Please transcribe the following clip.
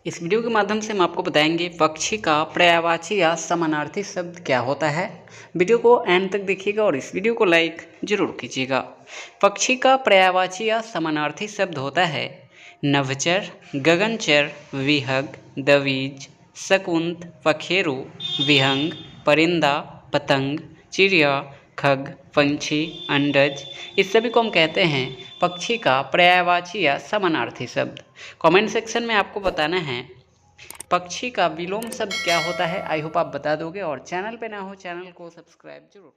इस वीडियो के माध्यम से हम आपको बताएंगे पक्षी का पर्यायवाची या समानार्थी शब्द क्या होता है। वीडियो को एंड तक देखिएगा और इस वीडियो को लाइक जरूर कीजिएगा। पक्षी का पर्यायवाची या समानार्थी शब्द होता है नभचर, गगनचर, विहग, दविज, शकुंत, पखेरु, विहंग, परिंदा, पतंग, चिड़िया, खग, पंछी, अंडज। इस सभी को हम कहते हैं पक्षी का पर्यायवाची या समानार्थी शब्द। कमेंट सेक्शन में आपको बताना है पक्षी का विलोम शब्द क्या होता है। आई होप आप बता दोगे और चैनल पे ना हो चैनल को सब्सक्राइब जरूर